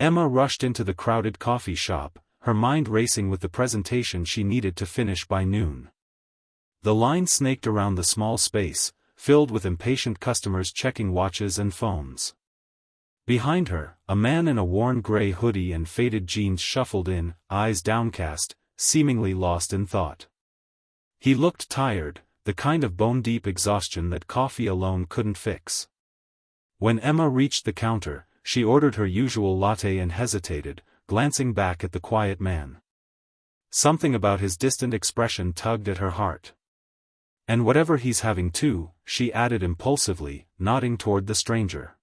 Emma rushed into the crowded coffee shop, her mind racing with the presentation she needed to finish by noon. The line snaked around the small space, filled with impatient customers checking watches and phones. Behind her, a man in a worn gray hoodie and faded jeans shuffled in, eyes downcast, seemingly lost in thought. He looked tired, the kind of bone-deep exhaustion that coffee alone couldn't fix. When Emma reached the counter, she ordered her usual latte and hesitated, glancing back at the quiet man. Something about his distant expression tugged at her heart. "And whatever he's having too," she added impulsively, nodding toward the stranger.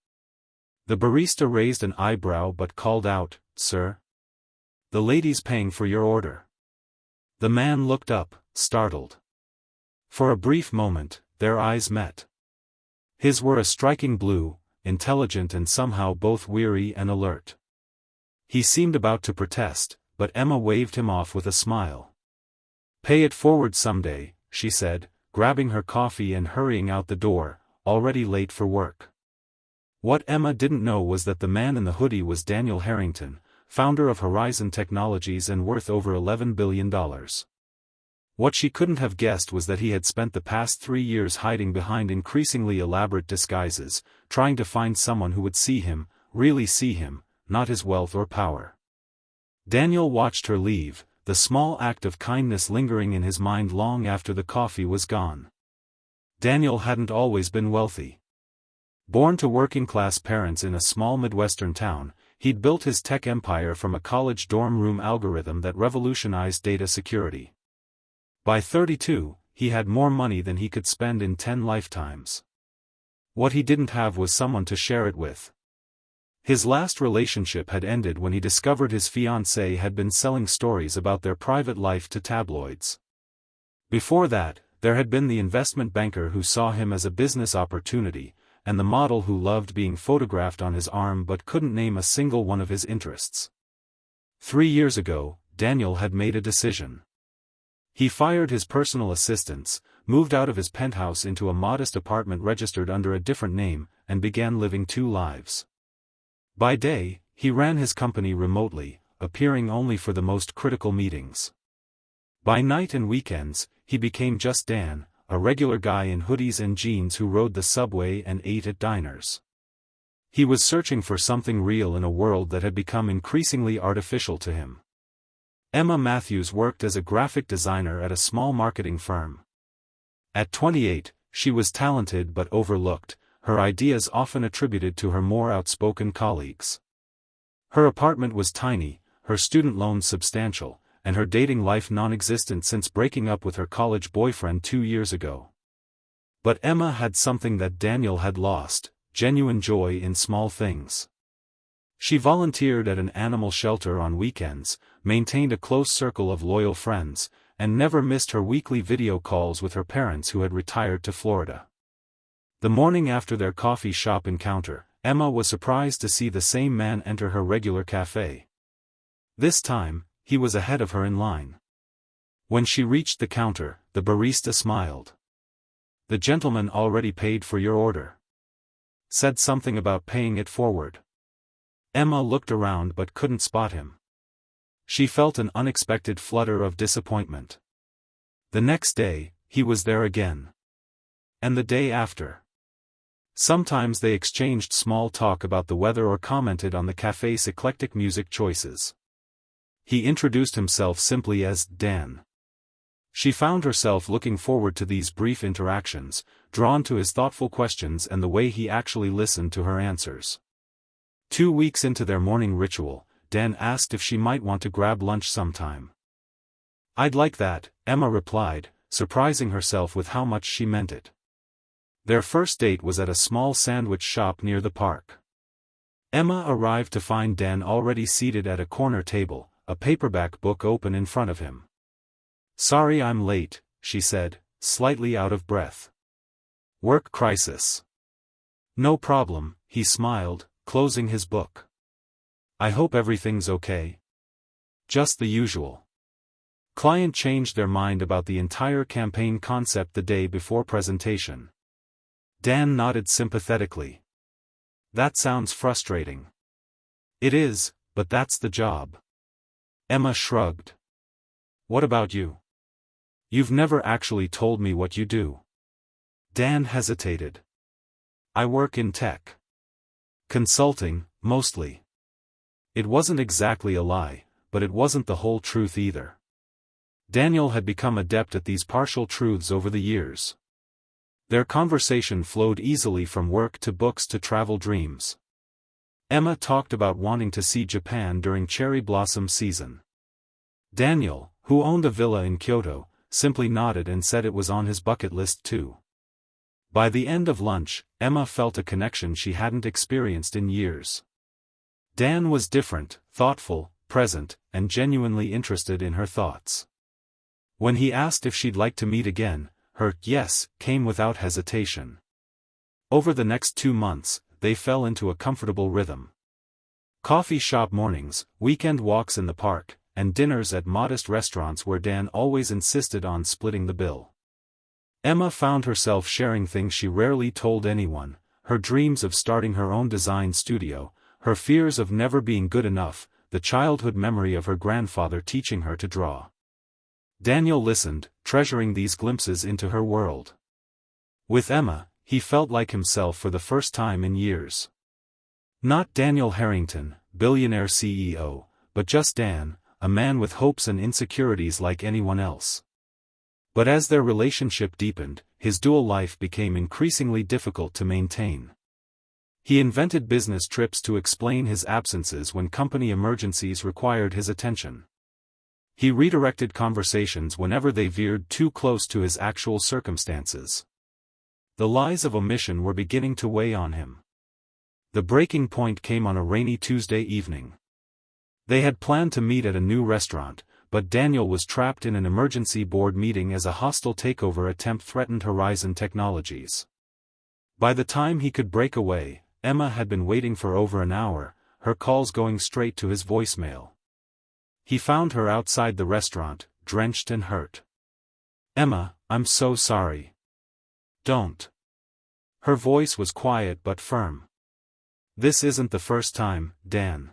The barista raised an eyebrow but called out, "Sir? The lady's paying for your order." The man looked up, startled. For a brief moment, their eyes met. His were a striking blue, intelligent and somehow both weary and alert. He seemed about to protest, but Emma waved him off with a smile. "Pay it forward someday," she said, grabbing her coffee and hurrying out the door, already late for work. What Emma didn't know was that the man in the hoodie was Daniel Harrington, founder of Horizon Technologies and worth over $11 billion. What she couldn't have guessed was that he had spent the past 3 years hiding behind increasingly elaborate disguises, trying to find someone who would see him, really see him, not his wealth or power. Daniel watched her leave, the small act of kindness lingering in his mind long after the coffee was gone. Daniel hadn't always been wealthy. Born to working-class parents in a small Midwestern town, he'd built his tech empire from a college dorm room algorithm that revolutionized data security. By 32, he had more money than he could spend in 10 lifetimes. What he didn't have was someone to share it with. His last relationship had ended when he discovered his fiancée had been selling stories about their private life to tabloids. Before that, there had been the investment banker who saw him as a business opportunity, and the model who loved being photographed on his arm but couldn't name a single one of his interests. 3 years ago, Daniel had made a decision. He fired his personal assistants, moved out of his penthouse into a modest apartment registered under a different name, and began living 2 lives. By day, he ran his company remotely, appearing only for the most critical meetings. By night and weekends, he became just Dan, a regular guy in hoodies and jeans who rode the subway and ate at diners. He was searching for something real in a world that had become increasingly artificial to him. Emma Matthews worked as a graphic designer at a small marketing firm. At 28, she was talented but overlooked, her ideas often attributed to her more outspoken colleagues. Her apartment was tiny, her student loans substantial, and her dating life non-existent since breaking up with her college boyfriend 2 years ago. But Emma had something that Daniel had lost: genuine joy in small things. She volunteered at an animal shelter on weekends, maintained a close circle of loyal friends, and never missed her weekly video calls with her parents who had retired to Florida. The morning after their coffee shop encounter, Emma was surprised to see the same man enter her regular cafe. This time, he was ahead of her in line. When she reached the counter, the barista smiled. "The gentleman already paid for your order. Said something about paying it forward." Emma looked around but couldn't spot him. She felt an unexpected flutter of disappointment. The next day, he was there again. And the day after. Sometimes they exchanged small talk about the weather or commented on the cafe's eclectic music choices. He introduced himself simply as Dan. She found herself looking forward to these brief interactions, drawn to his thoughtful questions and the way he actually listened to her answers. 2 weeks into their morning ritual, Dan asked if she might want to grab lunch sometime. "I'd like that," Emma replied, surprising herself with how much she meant it. Their first date was at a small sandwich shop near the park. Emma arrived to find Dan already seated at a corner table, a paperback book open in front of him. "Sorry I'm late," she said, slightly out of breath. "Work crisis." "No problem," he smiled, closing his book. "I hope everything's okay." "Just the usual." Client changed their mind about the entire campaign concept the day before presentation. Dan nodded sympathetically. "That sounds frustrating." "It is, but that's the job. Emma shrugged. What about you? You've never actually told me what you do. Dan hesitated. I work in tech. Consulting, mostly. It wasn't exactly a lie, but it wasn't the whole truth either. Daniel had become adept at these partial truths over the years. Their conversation flowed easily from work to books to travel dreams. Emma talked about wanting to see Japan during cherry blossom season. Daniel, who owned a villa in Kyoto, simply nodded and said it was on his bucket list too. By the end of lunch, Emma felt a connection she hadn't experienced in years. Dan was different, thoughtful, present, and genuinely interested in her thoughts. When he asked if she'd like to meet again, her yes came without hesitation. Over the next 2 months, they fell into a comfortable rhythm. Coffee shop mornings, weekend walks in the park, and dinners at modest restaurants where Dan always insisted on splitting the bill. Emma found herself sharing things she rarely told anyone, her dreams of starting her own design studio, her fears of never being good enough, the childhood memory of her grandfather teaching her to draw. Daniel listened, treasuring these glimpses into her world. With Emma, he felt like himself for the first time in years. Not Daniel Harrington, billionaire CEO, but just Dan, a man with hopes and insecurities like anyone else. But as their relationship deepened, his dual life became increasingly difficult to maintain. He invented business trips to explain his absences when company emergencies required his attention. He redirected conversations whenever they veered too close to his actual circumstances. The lies of omission were beginning to weigh on him. The breaking point came on a rainy Tuesday evening. They had planned to meet at a new restaurant, but Daniel was trapped in an emergency board meeting as a hostile takeover attempt threatened Horizon Technologies. By the time he could break away, Emma had been waiting for over an hour, her calls going straight to his voicemail. He found her outside the restaurant, drenched and hurt. Emma, I'm so sorry. Don't. Her voice was quiet but firm. This isn't the first time, Dan.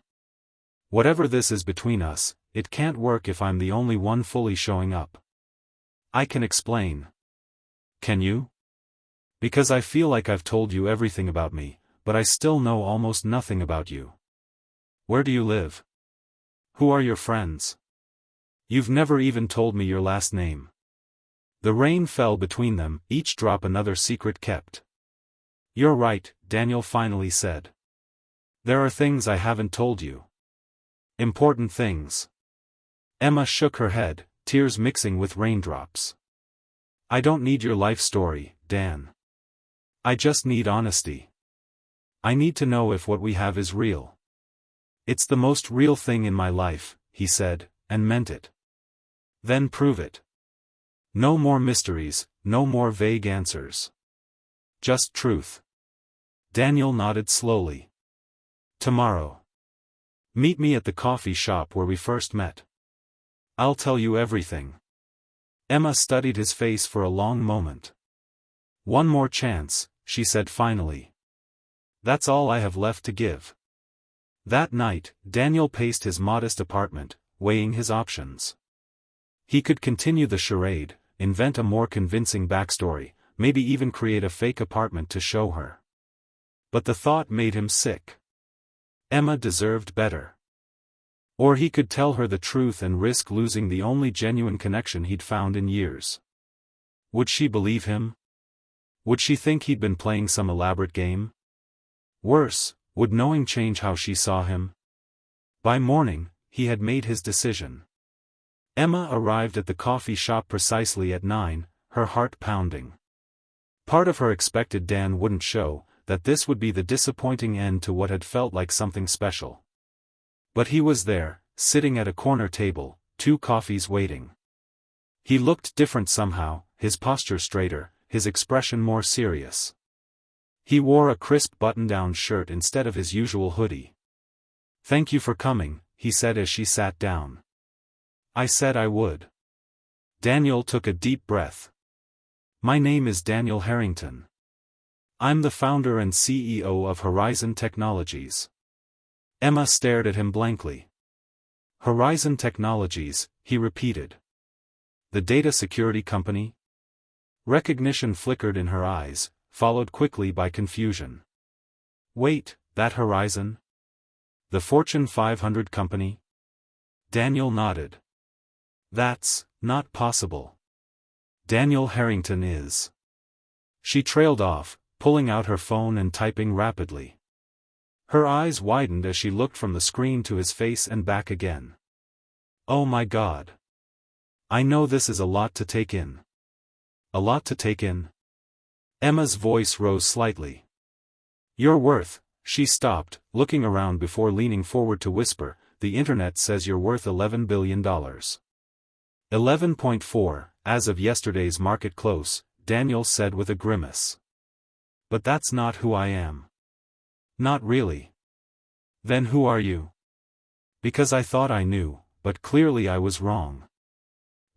Whatever this is between us, it can't work if I'm the only one fully showing up. I can explain. Can you? Because I feel like I've told you everything about me, but I still know almost nothing about you. Where do you live? Who are your friends? You've never even told me your last name. The rain fell between them, each drop another secret kept. You're right, Daniel finally said. There are things I haven't told you. Important things. Emma shook her head, tears mixing with raindrops. I don't need your life story, Dan. I just need honesty. I need to know if what we have is real. It's the most real thing in my life, he said, and meant it. Then prove it. No more mysteries, no more vague answers. Just truth. Daniel nodded slowly. Tomorrow. Meet me at the coffee shop where we first met. I'll tell you everything. Emma studied his face for a long moment. One more chance, she said finally. That's all I have left to give. That night, Daniel paced his modest apartment, weighing his options. He could continue the charade, invent a more convincing backstory, maybe even create a fake apartment to show her. But the thought made him sick. Emma deserved better. Or he could tell her the truth and risk losing the only genuine connection he'd found in years. Would she believe him? Would she think he'd been playing some elaborate game? Worse, would knowing change how she saw him? By morning, he had made his decision. Emma arrived at the coffee shop precisely at 9, her heart pounding. Part of her expected Dan wouldn't show, that this would be the disappointing end to what had felt like something special. But he was there, sitting at a corner table, 2 coffees waiting. He looked different somehow, his posture straighter, his expression more serious. He wore a crisp button-down shirt instead of his usual hoodie. Thank you for coming, he said as she sat down. I said I would. Daniel took a deep breath. My name is Daniel Harrington. I'm the founder and CEO of Horizon Technologies. Emma stared at him blankly. Horizon Technologies, he repeated. The data security company? Recognition flickered in her eyes, followed quickly by confusion. Wait, that Horizon? The Fortune 500 company? Daniel nodded. That's not possible. Daniel Harrington is. She trailed off, pulling out her phone and typing rapidly. Her eyes widened as she looked from the screen to his face and back again. Oh my God. I know this is a lot to take in. A lot to take in? Emma's voice rose slightly. You're worth. She stopped, looking around before leaning forward to whisper, the internet says you're worth $11 billion. 11.4, as of yesterday's market close, Daniel said with a grimace. But that's not who I am. Not really. Then who are you? Because I thought I knew, but clearly I was wrong.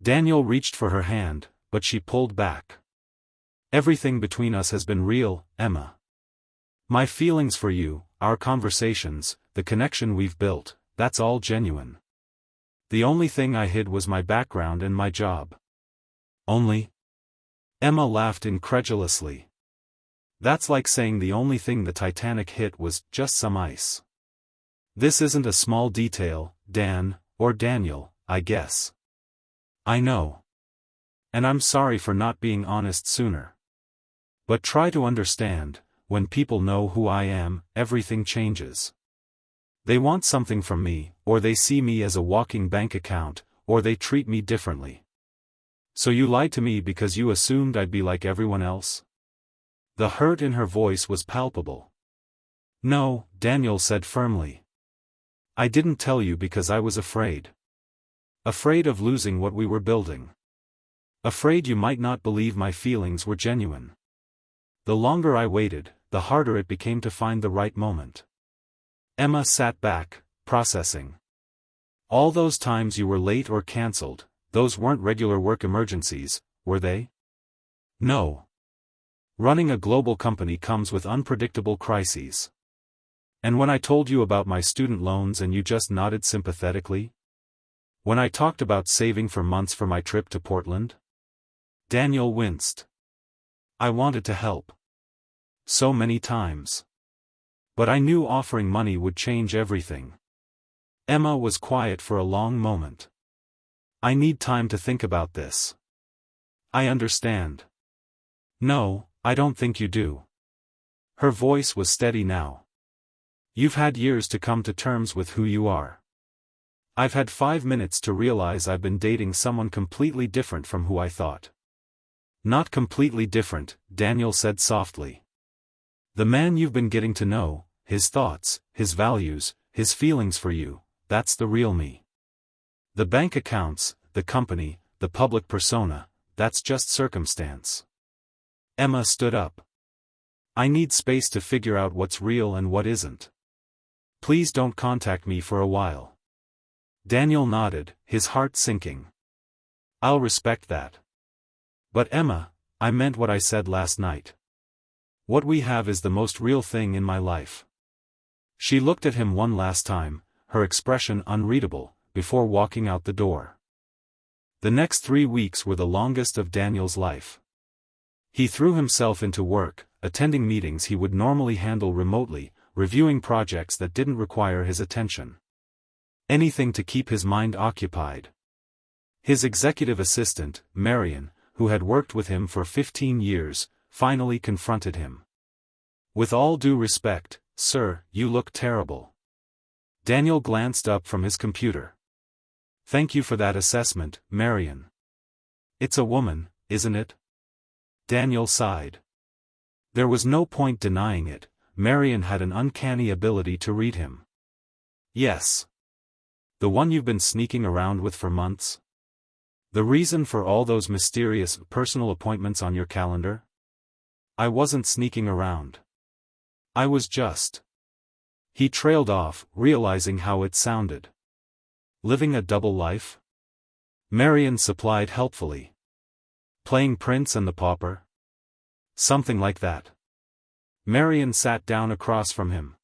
Daniel reached for her hand, but she pulled back. Everything between us has been real, Emma. My feelings for you, our conversations, the connection we've built, that's all genuine. The only thing I hid was my background and my job. Only? Emma laughed incredulously. That's like saying the only thing the Titanic hit was just some ice. This isn't a small detail, Dan, or Daniel, I guess. I know. And I'm sorry for not being honest sooner. But try to understand, when people know who I am, everything changes. They want something from me, or they see me as a walking bank account, or they treat me differently. So you lied to me because you assumed I'd be like everyone else? The hurt in her voice was palpable. No, Daniel said firmly. I didn't tell you because I was afraid. Afraid of losing what we were building. Afraid you might not believe my feelings were genuine. The longer I waited, the harder it became to find the right moment. Emma sat back, processing. All those times you were late or cancelled, those weren't regular work emergencies, were they? No. Running a global company comes with unpredictable crises. And when I told you about my student loans and you just nodded sympathetically? When I talked about saving for months for my trip to Portland? Daniel winced. I wanted to help. So many times. But I knew offering money would change everything. Emma was quiet for a long moment. I need time to think about this. I understand. No, I don't think you do. Her voice was steady now. You've had years to come to terms with who you are. I've had 5 minutes to realize I've been dating someone completely different from who I thought. Not completely different, Daniel said softly. The man you've been getting to know, his thoughts, his values, his feelings for you, that's the real me. The bank accounts, the company, the public persona, that's just circumstance. Emma stood up. I need space to figure out what's real and what isn't. Please don't contact me for a while. Daniel nodded, his heart sinking. I'll respect that. But Emma, I meant what I said last night. What we have is the most real thing in my life. She looked at him one last time, her expression unreadable, before walking out the door. The next 3 weeks were the longest of Daniel's life. He threw himself into work, attending meetings he would normally handle remotely, reviewing projects that didn't require his attention. Anything to keep his mind occupied. His executive assistant, Marion, who had worked with him for 15 years, finally confronted him. With all due respect, sir, you look terrible. Daniel glanced up from his computer. Thank you for that assessment, Marion. It's a woman, isn't it? Daniel sighed. There was no point denying it, Marion had an uncanny ability to read him. Yes. The one you've been sneaking around with for months? The reason for all those mysterious personal appointments on your calendar? I wasn't sneaking around. I was just. He trailed off, realizing how it sounded. Living a double life? Marion supplied helpfully. Playing Prince and the Pauper? Something like that. Marion sat down across from him.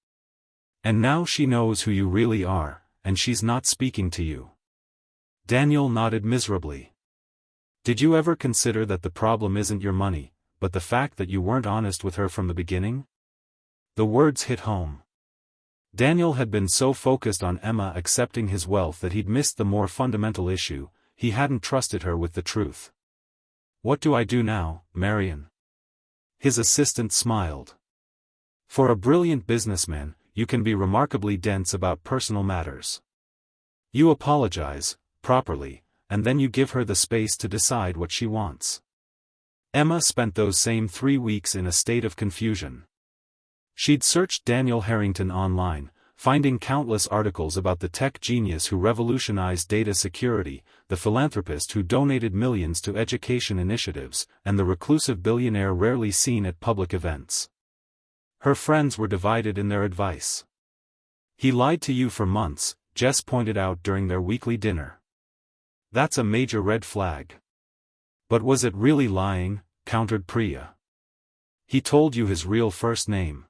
And now she knows who you really are, and she's not speaking to you. Daniel nodded miserably. Did you ever consider that the problem isn't your money, but the fact that you weren't honest with her from the beginning? The words hit home. Daniel had been so focused on Emma accepting his wealth that he'd missed the more fundamental issue. He hadn't trusted her with the truth. What do I do now, Marion? His assistant smiled. For a brilliant businessman, you can be remarkably dense about personal matters. You apologize, properly, and then you give her the space to decide what she wants. Emma spent those same 3 weeks in a state of confusion. She'd searched Daniel Harrington online, finding countless articles about the tech genius who revolutionized data security, the philanthropist who donated millions to education initiatives, and the reclusive billionaire rarely seen at public events. Her friends were divided in their advice. He lied to you for months, Jess pointed out during their weekly dinner. That's a major red flag. But was it really lying? Countered Priya. He told you his real first name.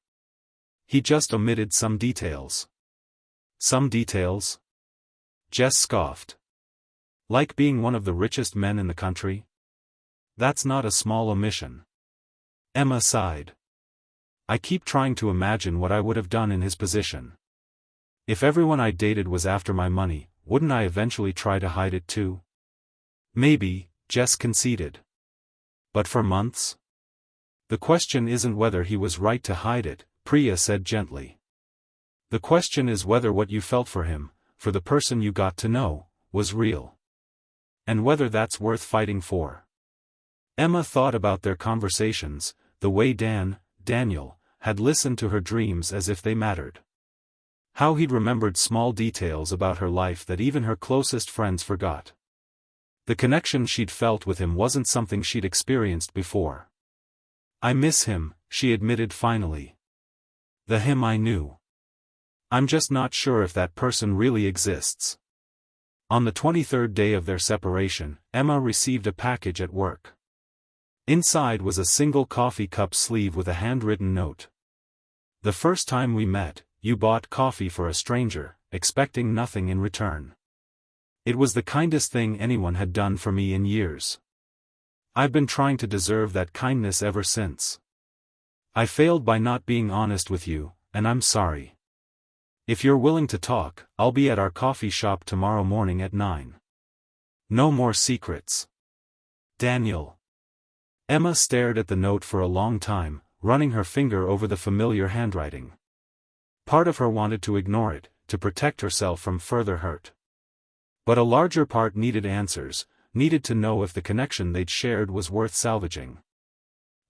He just omitted some details. Some details? Jess scoffed. Like being one of the richest men in the country? That's not a small omission. Emma sighed. I keep trying to imagine what I would have done in his position. If everyone I dated was after my money, wouldn't I eventually try to hide it too? Maybe, Jess conceded. But for months? The question isn't whether he was right to hide it, Priya said gently. The question is whether what you felt for him, for the person you got to know, was real. And whether that's worth fighting for. Emma thought about their conversations, the way Daniel, had listened to her dreams as if they mattered. How he'd remembered small details about her life that even her closest friends forgot. The connection she'd felt with him wasn't something she'd experienced before. I miss him, she admitted finally. The him I knew. I'm just not sure if that person really exists. On the 23rd day of their separation, Emma received a package at work. Inside was a single coffee cup sleeve with a handwritten note. The first time we met, you bought coffee for a stranger, expecting nothing in return. It was the kindest thing anyone had done for me in years. I've been trying to deserve that kindness ever since. I failed by not being honest with you, and I'm sorry. If you're willing to talk, I'll be at our coffee shop tomorrow morning at 9. No more secrets. Daniel. Emma stared at the note for a long time, running her finger over the familiar handwriting. Part of her wanted to ignore it, to protect herself from further hurt. But a larger part needed answers, needed to know if the connection they'd shared was worth salvaging.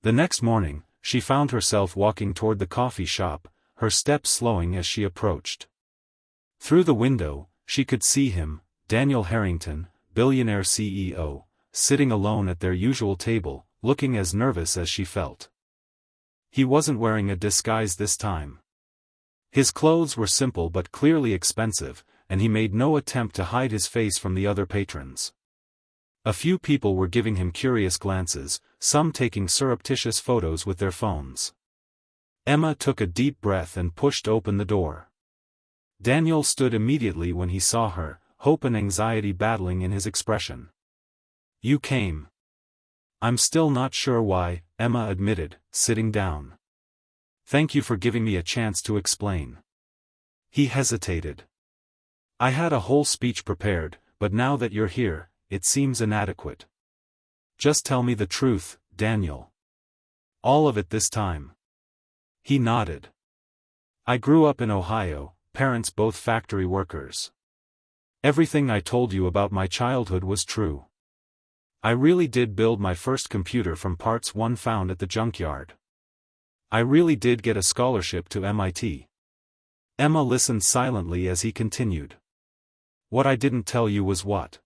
The next morning, she found herself walking toward the coffee shop, her steps slowing as she approached. Through the window, she could see him, Daniel Harrington, Billionaire CEO, sitting alone at their usual table, looking as nervous as she felt. He wasn't wearing a disguise this time. His clothes were simple but clearly expensive, and he made no attempt to hide his face from the other patrons. A few people were giving him curious glances, some taking surreptitious photos with their phones. Emma took a deep breath and pushed open the door. Daniel stood immediately when he saw her, hope and anxiety battling in his expression. You came. I'm still not sure why, Emma admitted, sitting down. Thank you for giving me a chance to explain. He hesitated. I had a whole speech prepared, but now that you're here, it seems inadequate. Just tell me the truth, Daniel. All of it this time. He nodded. I grew up in Ohio, parents both factory workers. Everything I told you about my childhood was true. I really did build my first computer from parts one found at the junkyard. I really did get a scholarship to MIT. Emma listened silently as he continued. What I didn't tell you was what?